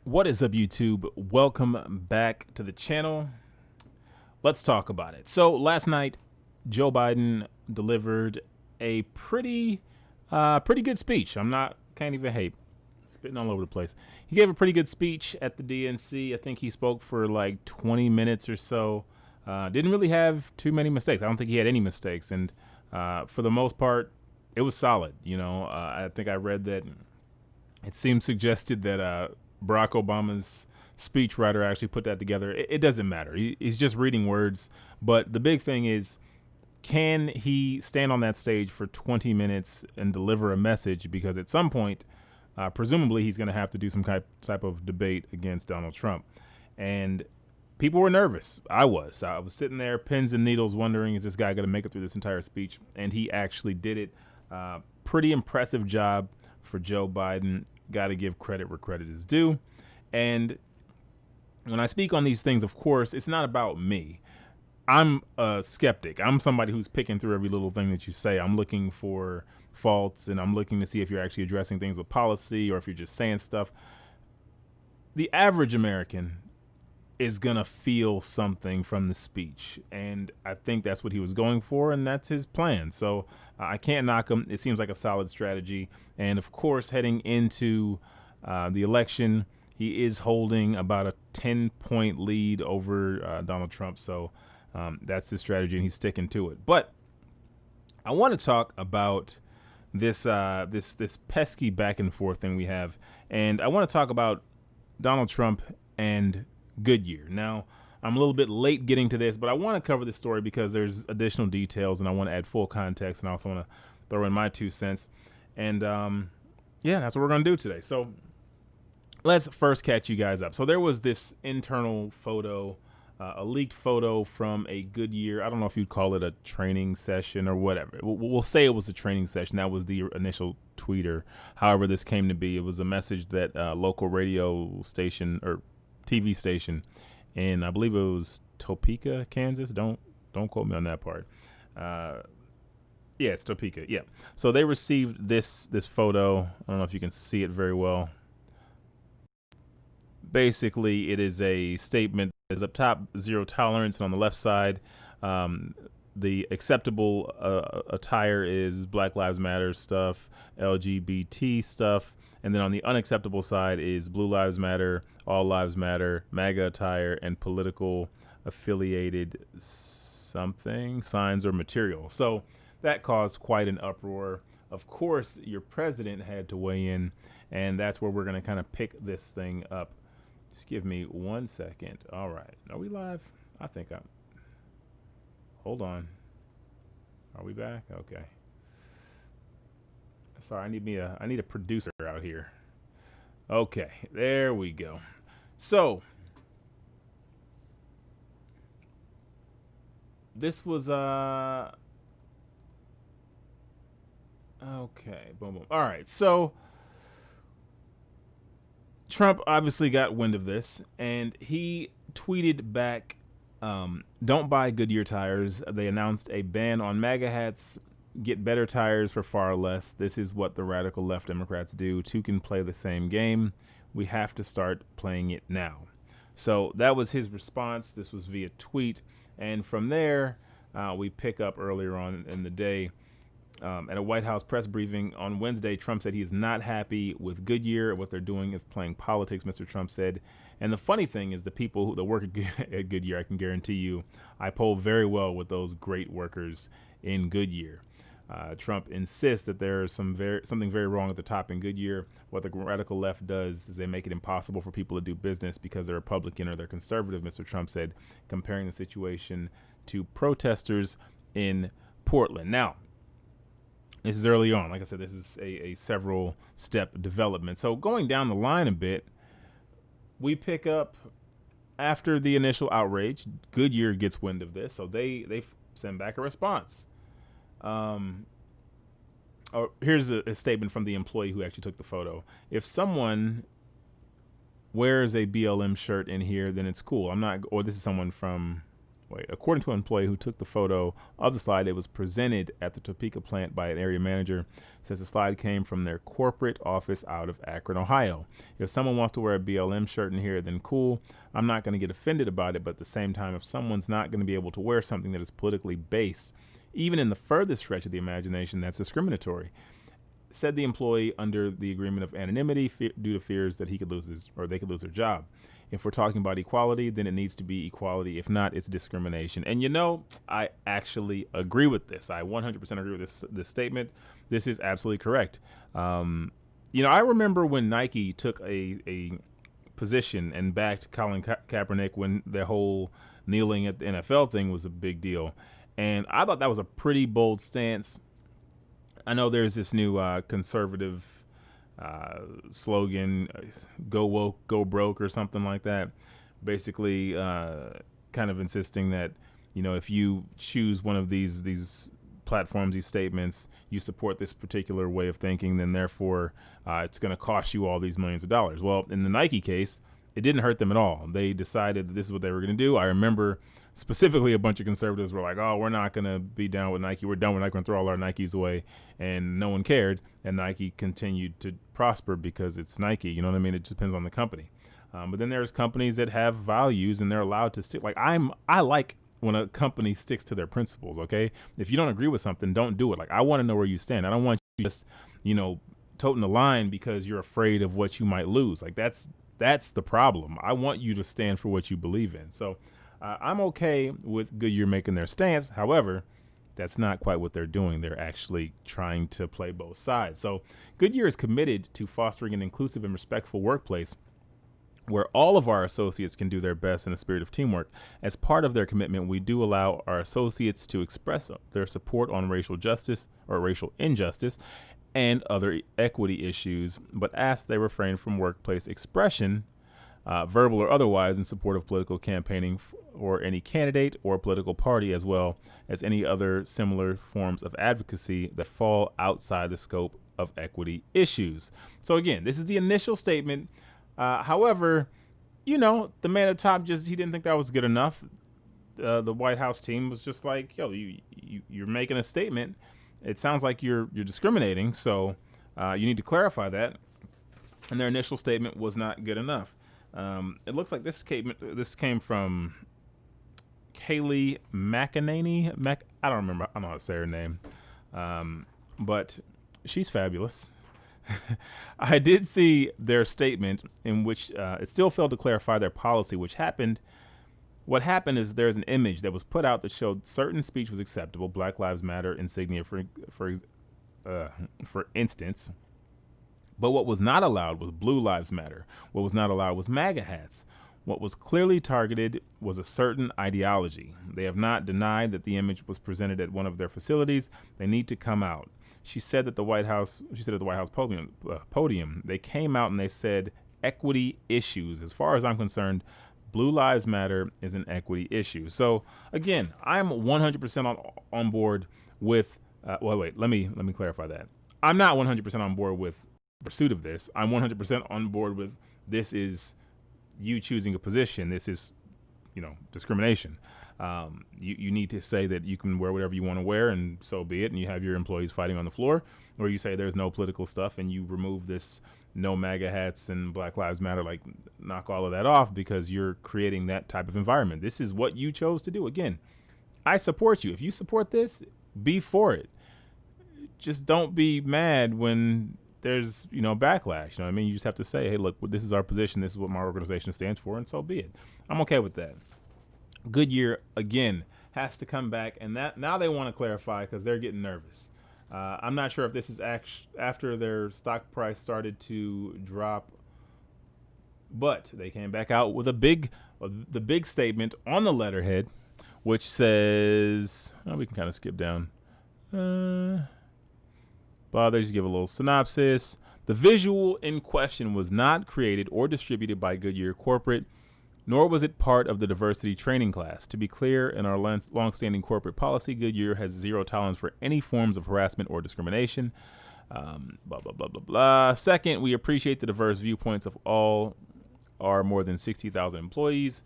What is up, YouTube? Welcome back to the channel. Let's talk about it. So last night, Joe Biden delivered a pretty good speech. Can't even hate, spitting all over the place. He gave a pretty good speech at the DNC. I think he spoke for like 20 minutes or so. Didn't really have too many mistakes. I don't think he had any mistakes, and for the most part, it was solid. I think I read that it seemed suggested that Barack Obama's speechwriter actually put that together. It doesn't matter. He's just reading words. But the big thing is, can he stand on that stage for 20 minutes and deliver a message? Because at some point, presumably, he's going to have to do some type of debate against Donald Trump. And people were nervous. I was sitting there, pins and needles, wondering, is this guy going to make it through this entire speech? And he actually did it. Pretty impressive job for Joe Biden. Got to give credit where credit is due. And when I speak on these things, of course, it's not about me. I'm a skeptic. I'm somebody who's picking through every little thing that you say. I'm looking for faults, and I'm looking to see if you're actually addressing things with policy or if you're just saying stuff. The average American is going to feel something from the speech, and I think that's what he was going for, and that's his plan. So I can't knock him. It seems like a solid strategy. And of course, heading into the election, he is holding about a 10-point lead over Donald Trump. So that's his strategy, and he's sticking to it. But I want to talk about this pesky back and forth thing we have, and I want to talk about Donald Trump and Goodyear. Now, I'm a little bit late getting to this, but I want to cover this story because there's additional details, and I want to add full context, and I also want to throw in my 2 cents. And yeah, that's what we're going to do today. So let's first catch you guys up. So there was this internal photo, a leaked photo from a Goodyear. I don't know if you'd call it a training session or whatever. We'll say it was a training session. That was the initial tweeter. However this came to be, it was a message that local radio station or TV station in, I believe it was Topeka, Kansas. Don't quote me on that part. Yeah, it's Topeka. Yeah. So they received this photo. I don't know if you can see it very well. Basically, it is a statement. Is up top, zero tolerance, and on the left side, the acceptable attire is Black Lives Matter stuff, LGBT stuff, and then on the unacceptable side is Blue Lives Matter, All Lives Matter, MAGA attire, and political affiliated something, signs or material. So that caused quite an uproar. Of course, your president had to weigh in, and that's where we're going to kind of pick this thing up. Just give me 1 second. All right. Are we live? I think I'm. Hold on. Are we back? Okay. Sorry, I need a producer out here. Okay, there we go. So this was okay, boom boom. All right, so Trump obviously got wind of this, and he tweeted back, don't buy Goodyear tires. They announced a ban on MAGA hats. Get better tires for far less. This is what the radical left Democrats do. Two can play the same game. We have to start playing it now. So that was his response. This was via tweet. And from there, we pick up earlier on in the day. At a White House press briefing on Wednesday, Trump said he is not happy with Goodyear. What they're doing is playing politics, Mr. Trump said. And the funny thing is the people that work at Goodyear, I can guarantee you, I poll very well with those great workers in Goodyear. Trump insists that there is something very wrong at the top in Goodyear. What the radical left does is they make it impossible for people to do business because they're Republican or they're conservative, Mr. Trump said, comparing the situation to protesters in Portland. Now, this is early on. Like I said, this is a several step development. So going down the line a bit, we pick up after the initial outrage, Goodyear gets wind of this. So they send back a response. Here's a statement from the employee who actually took the photo. If someone wears a BLM shirt in here, then it's cool. I'm not, or this is someone from according to an employee who took the photo of the slide, it was presented at the Topeka plant by an area manager. Says the slide came from their corporate office out of Akron, Ohio. If someone wants to wear a BLM shirt in here, then cool. I'm not going to get offended about it, but at the same time, if someone's not going to be able to wear something that is politically based, even in the furthest stretch of the imagination, that's discriminatory. Said the employee under the agreement of anonymity due to fears that he could lose they could lose their job. If we're talking about equality, then it needs to be equality. If not, it's discrimination. And I actually agree with this. I 100% agree with this statement. This is absolutely correct. I remember when Nike took a position and backed Colin Kaepernick when the whole kneeling at the NFL thing was a big deal. And I thought that was a pretty bold stance. I know there's this new conservative slogan, go woke, go broke, or something like that. Basically, kind of insisting that, if you choose one of these platforms, these statements, you support this particular way of thinking, then therefore it's going to cost you all these millions of dollars. Well, in the Nike case, it didn't hurt them at all. They decided that this is what they were going to do. I remember specifically a bunch of conservatives were like, oh, we're not going to be down with Nike. We're done. We're not going to throw all our Nikes away. And no one cared. And Nike continued to prosper because it's Nike. You know what I mean? It just depends on the company. But then there's companies that have values and they're allowed to stick. Like I like when a company sticks to their principles. Okay. If you don't agree with something, don't do it. Like, I want to know where you stand. I don't want you just, toting the line because you're afraid of what you might lose. Like, that's the problem. I want you to stand for what you believe in. So I'm okay with Goodyear making their stance. However, that's not quite what they're doing. They're actually trying to play both sides. So Goodyear is committed to fostering an inclusive and respectful workplace where all of our associates can do their best in a spirit of teamwork. As part of their commitment, we do allow our associates to express their support on racial justice or racial injustice and other equity issues, but ask they refrain from workplace expression, verbal or otherwise, in support of political campaigning or any candidate or political party, as well as any other similar forms of advocacy that fall outside the scope of equity issues. So again, this is the initial statement. However, the man at the top he didn't think that was good enough. The White House team was just like, yo, you're making a statement. It sounds like you're discriminating, so you need to clarify that. And their initial statement was not good enough. It looks like this came from Kaylee McEnany. I don't remember. I don't know how to say her name, but she's fabulous. I did see their statement in which it still failed to clarify their policy, What happened is there's an image that was put out that showed certain speech was acceptable, Black Lives Matter insignia, for instance. But what was not allowed was Blue Lives Matter. What was not allowed was MAGA hats. What was clearly targeted was a certain ideology. They have not denied that the image was presented at one of their facilities. They need to come out. She said at the White House podium, they came out and they said equity issues. As far as I'm concerned, Blue Lives Matter is an equity issue. So again, I'm 100% on board with. Let me clarify that. I'm not 100% on board with pursuit of this. I'm 100% on board with this is you choosing a position. This is, discrimination. You need to say that you can wear whatever you want to wear, and so be it. And you have your employees fighting on the floor, or you say there's no political stuff, and you remove this no MAGA hats and Black Lives Matter, like knock all of that off because you're creating that type of environment. This is what you chose to do. Again, I support you. If you support this, be for it. Just don't be mad when there's, backlash. You know what I mean? You just have to say, hey, look, this is our position. This is what my organization stands for. And so be it. I'm okay with that. Goodyear, again, has to come back. And that now they want to clarify because they're getting nervous. I'm not sure if this is after their stock price started to drop, but they came back out with the big statement on the letterhead, which says, we can kind of skip down. But they just give a little synopsis. The visual in question was not created or distributed by Goodyear Corporate, nor was it part of the diversity training class. To be clear, in our longstanding corporate policy, Goodyear has zero tolerance for any forms of harassment or discrimination. Blah, blah, blah, blah, blah. Second, we appreciate the diverse viewpoints of all our more than 60,000 employees.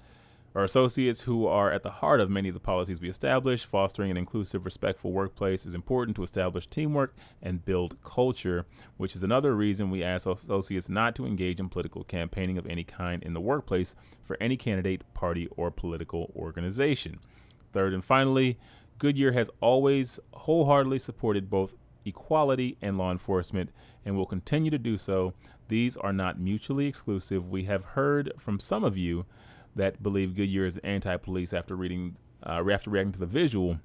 Our associates who are at the heart of many of the policies we establish. Fostering an inclusive, respectful workplace is important to establish teamwork and build culture, which is another reason we ask associates not to engage in political campaigning of any kind in the workplace for any candidate, party, or political organization. Third and finally, Goodyear has always wholeheartedly supported both equality and law enforcement and will continue to do so. These are not mutually exclusive. We have heard from some of you that believe Goodyear is anti-police after reading, after reacting to the visual.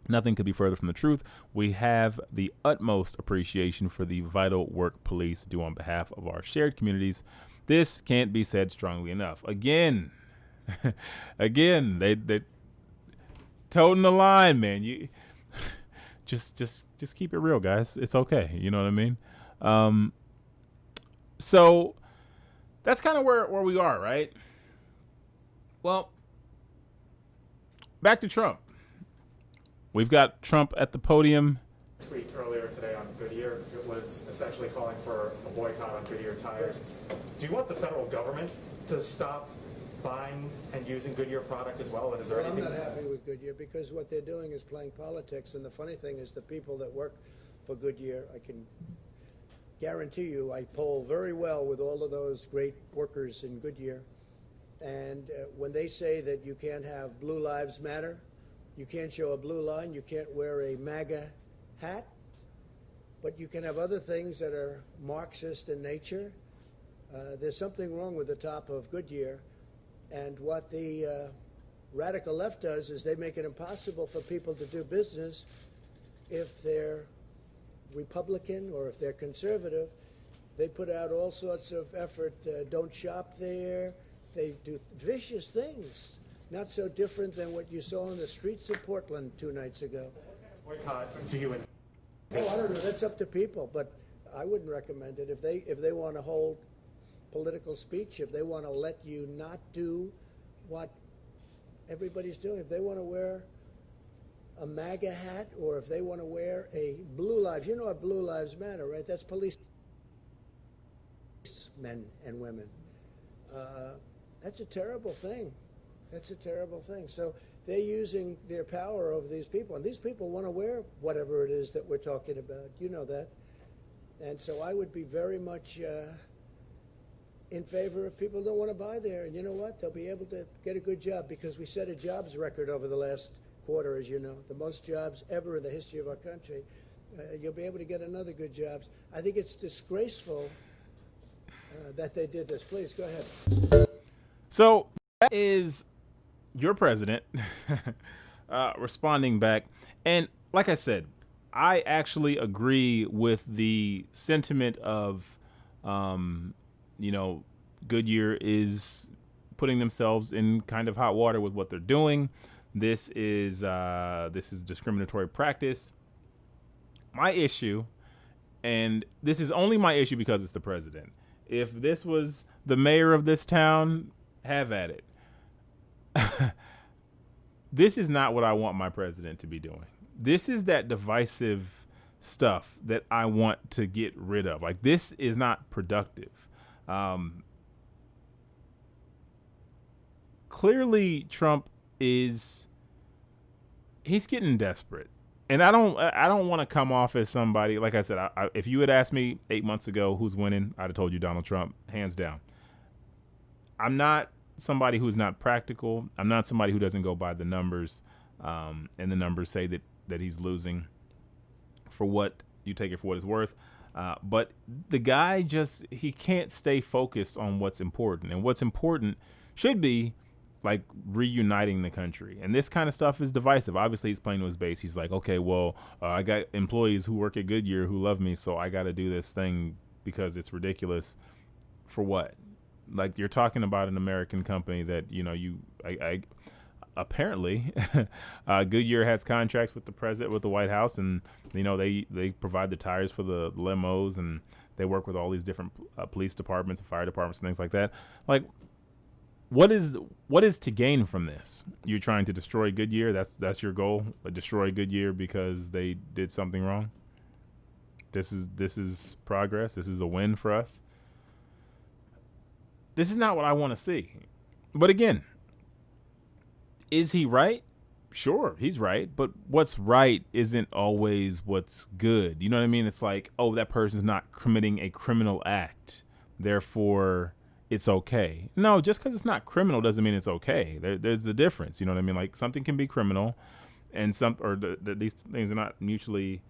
Nothing could be further from the truth. We have the utmost appreciation for the vital work police do on behalf of our shared communities. This can't be said strongly enough. Again, they toting the line, man. You just keep it real, guys. It's okay. You know what I mean? So that's kind of where we are, right? Well, back to Trump. We've got Trump at the podium. Tweet earlier today on Goodyear. It was essentially calling for a boycott on Goodyear tires. Do you want the federal government to stop buying and using Goodyear product as well? And is there anything? I'm not happy with Goodyear because what they're doing is playing politics. And the funny thing is the people that work for Goodyear, I can guarantee you, I poll very well with all of those great workers in Goodyear. And when they say that you can't have Blue Lives Matter, you can't show a blue line, you can't wear a MAGA hat, but you can have other things that are Marxist in nature. There's something wrong with the top of Goodyear. And what the radical left does is they make it impossible for people to do business if they're Republican or if they're conservative. They put out all sorts of effort, don't shop there. They do vicious things, not so different than what you saw in the streets of Portland 2 nights ago. Boycott, do you? Oh, I don't know. That's up to people, but I wouldn't recommend it. If they want to hold political speech, if they want to let you not do what everybody's doing, if they want to wear a MAGA hat or if they want to wear a Blue Lives, you know what Blue Lives Matter, right? That's police men and women. That's a terrible thing. That's a terrible thing. So they're using their power over these people, and these people want to wear whatever it is that we're talking about. You know that. And so I would be very much in favor if people don't want to buy there. And you know what? They'll be able to get a good job because we set a jobs record over the last quarter, as you know, the most jobs ever in the history of our country. You'll be able to get another good jobs. I think it's disgraceful that they did this. Please, go ahead. So that is your president responding back. And like I said, I actually agree with the sentiment of, Goodyear is putting themselves in kind of hot water with what they're doing. This is discriminatory practice. My issue, and this is only my issue because it's the president. If this was the mayor of this town, have at it. This is not what I want my president to be doing. This is that divisive stuff that I want to get rid of. Like, this is not productive. Clearly, Trump he's getting desperate. And I don't want to come off as somebody, like I said, if you had asked me 8 months ago who's winning, I'd have told you Donald Trump, hands down. I'm not somebody who's not practical. I'm not somebody who doesn't go by the numbers, and the numbers say that he's losing. For what you take it for what it's worth. But the guy he can't stay focused on what's important. And what's important should be like reuniting the country. And this kind of stuff is divisive. Obviously, he's playing to his base. He's like, okay, well, I got employees who work at Goodyear who love me, so I got to do this thing because it's ridiculous. For what? Like, you're talking about an American company that, apparently Goodyear has contracts with the president, with the White House, and they provide the tires for the limos, and they work with all these different police departments and fire departments and things like that. Like, what is to gain from this? You're trying to destroy Goodyear. That's your goal. Destroy Goodyear because they did something wrong. This is progress. This is a win for us. This is not what I want to see. But again, Is he right? Sure, he's right, but what's right isn't always what's good. You know what I mean? It's like, oh, that person's not committing a criminal act, therefore it's okay. No, just because it's not criminal doesn't mean it's okay. There's a difference. You know what I mean? Like something can be criminal, and these things are not mutually.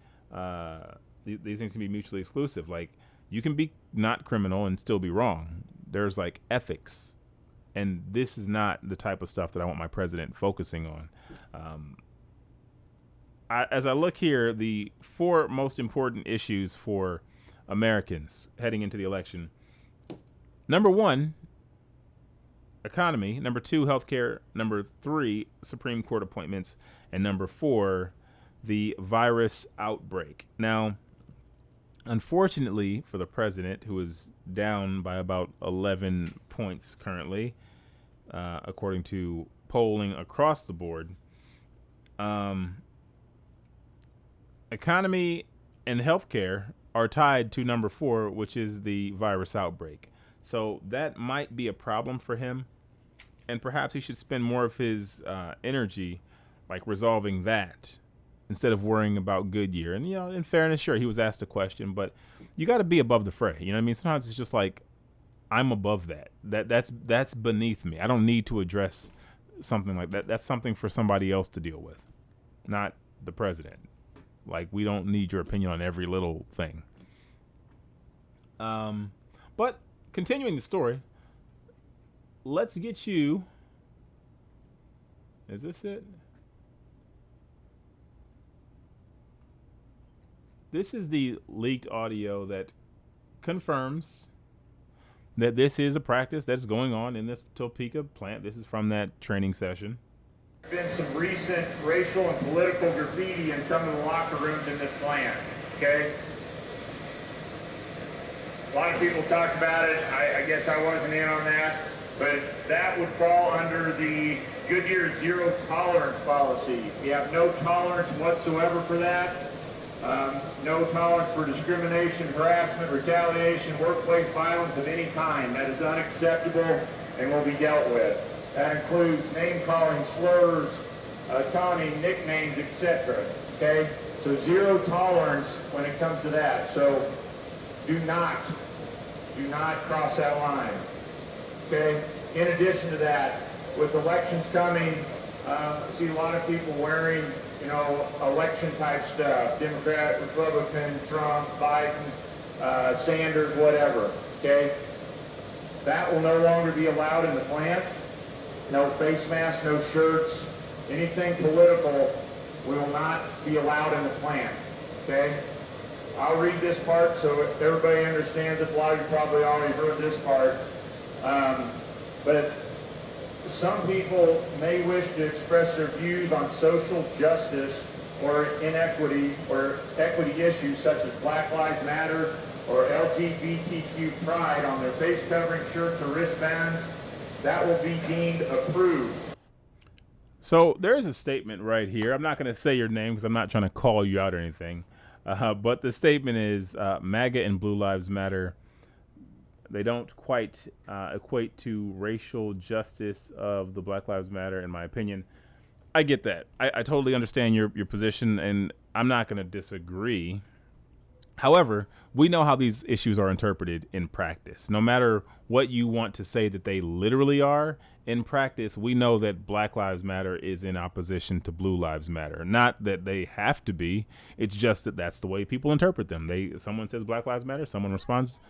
These things can be mutually exclusive. Like you can be not criminal and still be wrong. There's like ethics. And this is not the type of stuff that I want my president focusing on. As I look here, the 4 most important issues for Americans heading into the election. Number 1, economy. Number 2, healthcare. Number 3, Supreme Court appointments. And number 4, the virus outbreak. Now, unfortunately for the president, who is down by about 11 points currently, according to polling across the board, economy and healthcare are tied to number 4, which is the virus outbreak. So that might be a problem for him, and perhaps he should spend more of his energy like resolving that instead of worrying about Goodyear. And, you know, in fairness, sure, he was asked a question, but you got to be above the fray. You know what I mean? Sometimes it's just like, I'm above that. That's beneath me. I don't need to address something like that. That's something for somebody else to deal with, not the president. Like, we don't need your opinion on every little thing. But continuing the story, let's get you. Is this it? This is the leaked audio that confirms that this is a practice that's going on in this Topeka plant. This is from that training session. There's been some recent racial and political graffiti in some of the locker rooms in this plant, okay? A lot of people talked about it. I guess I wasn't in on that, but that would fall under the Goodyear zero tolerance policy. We have no tolerance whatsoever for that. No tolerance for discrimination, harassment, retaliation, workplace violence of any kind. That is unacceptable and will be dealt with. That includes name-calling, slurs, taunting, nicknames, etc. Okay? So zero tolerance when it comes to that. So do not cross that line. Okay? In addition to that, with elections coming, I see a lot of people wearing, you know, election type stuff, Democrat, Republican, Trump, Biden, Sanders, whatever, okay? That will no longer be allowed in the plant. No face masks, no shirts, anything political will not be allowed in the plant, okay? I'll read this part so everybody understands it. A lot of you probably already heard this part. But some people may wish to express their views on social justice or inequity or equity issues such as Black Lives Matter or LGBTQ pride on their face covering shirts or wristbands. That will be deemed approved. So there's a statement right here. I'm not going to say your name because I'm not trying to call you out or anything. But the statement is MAGA and Blue Lives Matter. They don't quite equate to racial justice of the Black Lives Matter, in my opinion. I get that. I totally understand your position, and I'm not going to disagree. However, we know how these issues are interpreted in practice. No matter what you want to say that they literally are, in practice, we know that Black Lives Matter is in opposition to Blue Lives Matter. Not that they have to be. It's just that that's the way people interpret them. Someone says Black Lives Matter, someone responds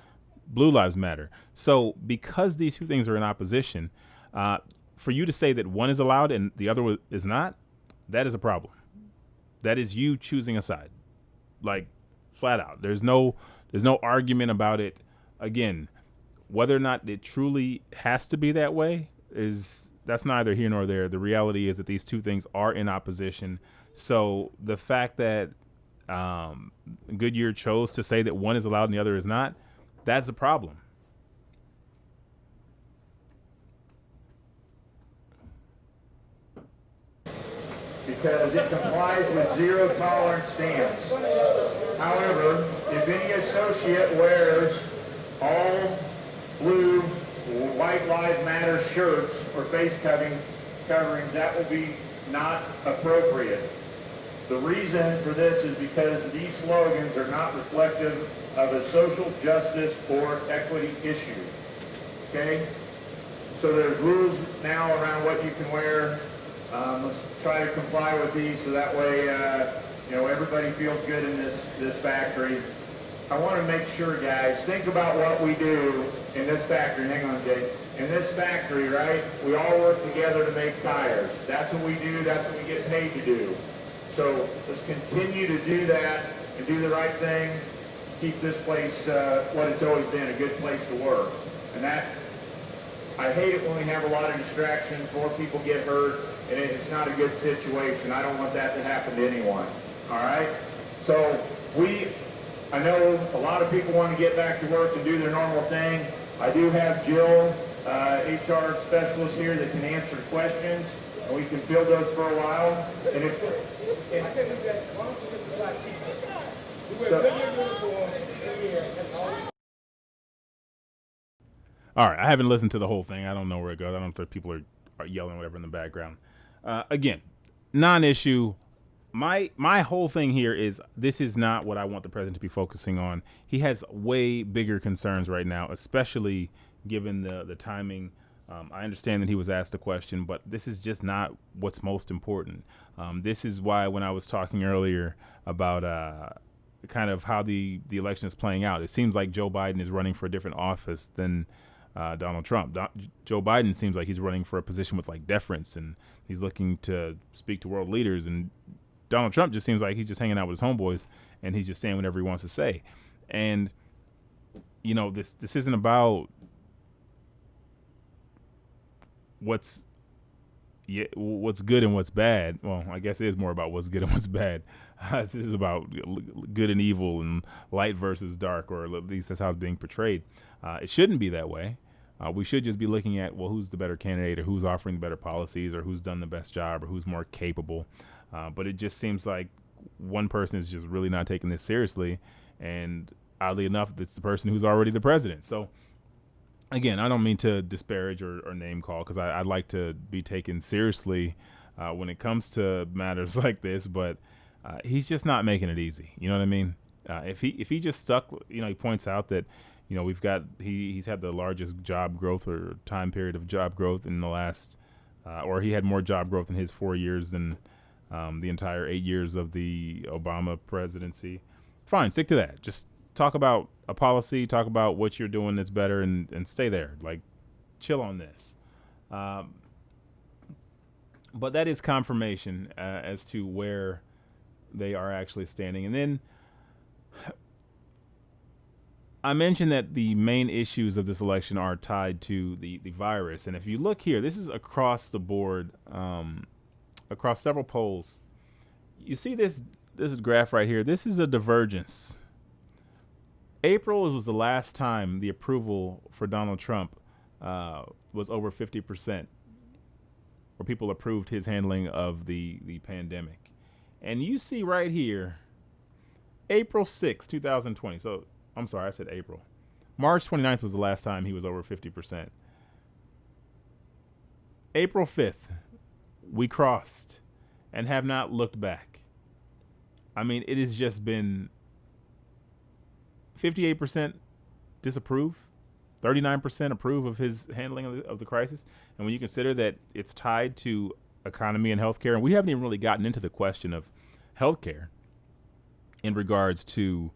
Blue Lives Matter. So because these two things are in opposition, for you to say that one is allowed and the other is not, that is a problem. That is you choosing a side, like flat out. There's no argument about it. Again, whether or not it truly has to be that way that's neither here nor there. The reality is that these two things are in opposition. So the fact that Goodyear chose to say that one is allowed and the other is not, that's a problem. Because it complies with zero tolerance stance. However, if any associate wears all blue or White Lives Matter shirts or face covering coverings, that will be not appropriate. The reason for this is because these slogans are not reflective of a social justice or equity issue. Okay? So there's rules now around what you can wear. Let's try to comply with these so that way, everybody feels good in this factory. I want to make sure, guys, think about what we do in this factory. Hang on, Jay. In this factory, right, we all work together to make tires. That's what we do. That's what we get paid to do. So let's continue to do that and do the right thing. Keep this place what it's always been, a good place to work. And that, I hate it when we have a lot of distractions, more people get hurt, and it's not a good situation. I don't want that to happen to anyone. All right? So I know a lot of people want to get back to work and do their normal thing. I do have Jill, HR specialist here that can answer questions, and we can field those for a while. And if All right, I haven't listened to the whole thing. I don't know where it goes. I don't know if people are yelling or whatever in the background. Again, non-issue. My whole thing here is this is not what I want the president to be focusing on. He has way bigger concerns right now, especially given the timing. I understand that he was asked the question, but this is just not what's most important. This is why when I was talking earlier about kind of how the election is playing out, it seems like Joe Biden is running for a different office than Donald Trump. Joe Biden seems like he's running for a position with like deference, and he's looking to speak to world leaders, and Donald Trump just seems like he's just hanging out with his homeboys and he's just saying whatever he wants to say. And, this isn't about what's good and what's bad. Well, I guess it is more about what's good and what's bad. This is about good and evil and light versus dark, or at least that's how it's being portrayed. It shouldn't be that way. We should just be looking at, well, who's the better candidate, or who's offering the better policies, or who's done the best job, or who's more capable. But it just seems like one person is just really not taking this seriously. And oddly enough, it's the person who's already the president. So, again, I don't mean to disparage or name call, because I'd like to be taken seriously when it comes to matters like this. But he's just not making it easy. You know what I mean? If he just stuck, he points out that, he's had the largest job growth or time period of job growth in the last, or he had more job growth in his 4 years than the entire 8 years of the Obama presidency. Fine, stick to that. Just talk about a policy, talk about what you're doing that's better, and stay there. Like, chill on this. But that is confirmation as to where they are actually standing. And then I mentioned that the main issues of this election are tied to the virus. And if you look here, this is across the board, across several polls. You see this graph right here. This is a divergence. April was the last time the approval for Donald Trump was over 50%, where people approved his handling of the pandemic. And you see right here, April 6, 2020. So, I'm sorry, I said April. March 29th was the last time he was over 50%. April 5th, we crossed and have not looked back. I mean, it has just been 58% disapprove, 39% approve of his handling of the crisis. And when you consider that it's tied to economy and healthcare, and we haven't even really gotten into the question of healthcare in regards to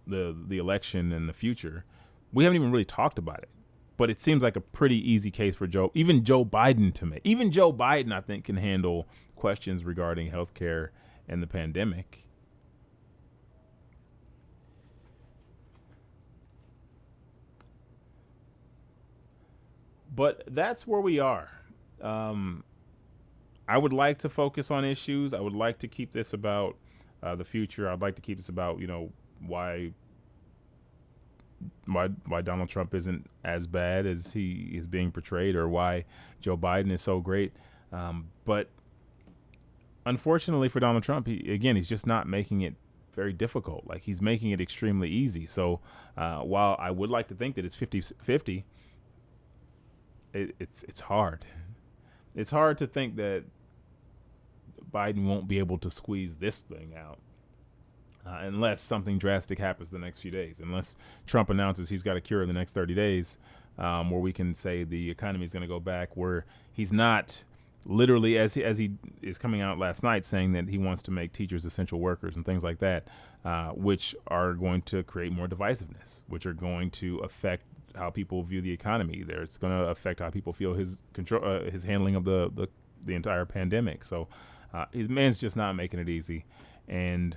the election and the future, we haven't even really talked about it. But it seems like a pretty easy case for even Joe Biden to make. Even Joe Biden, I think, can handle questions regarding healthcare and the pandemic. But that's where we are. I would like to focus on issues. I would like to keep this about the future. I'd like to keep this about, why Donald Trump isn't as bad as he is being portrayed, or why Joe Biden is so great. But unfortunately for Donald Trump, he's just not making it very difficult. Like, he's making it extremely easy. So while I would like to think that it's 50-50, it's hard. it's hard to think that Biden won't be able to squeeze this thing out unless something drastic happens the next few days. Unless Trump announces he's got a cure in the next 30 days, where we can say the economy is going to go back, where he's not literally, as he is coming out last night, saying that he wants to make teachers essential workers and things like that, which are going to create more divisiveness, which are going to affect how people view the economy. It's going to affect how people feel his control, his handling of the entire pandemic. So his man's just not making it easy, and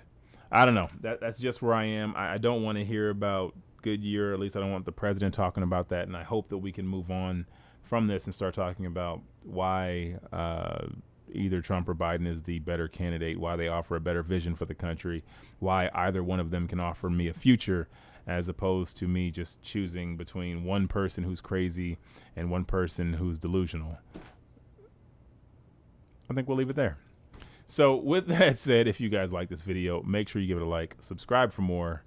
I don't know. That's just where I am. I don't want to hear about Goodyear. At least I don't want the president talking about that. And I hope that we can move on from this and start talking about why either Trump or Biden is the better candidate, why they offer a better vision for the country, why either one of them can offer me a future, as opposed to me just choosing between one person who's crazy and one person who's delusional. I think we'll leave it there. So with that said, if you guys like this video, make sure you give it a like, subscribe for more.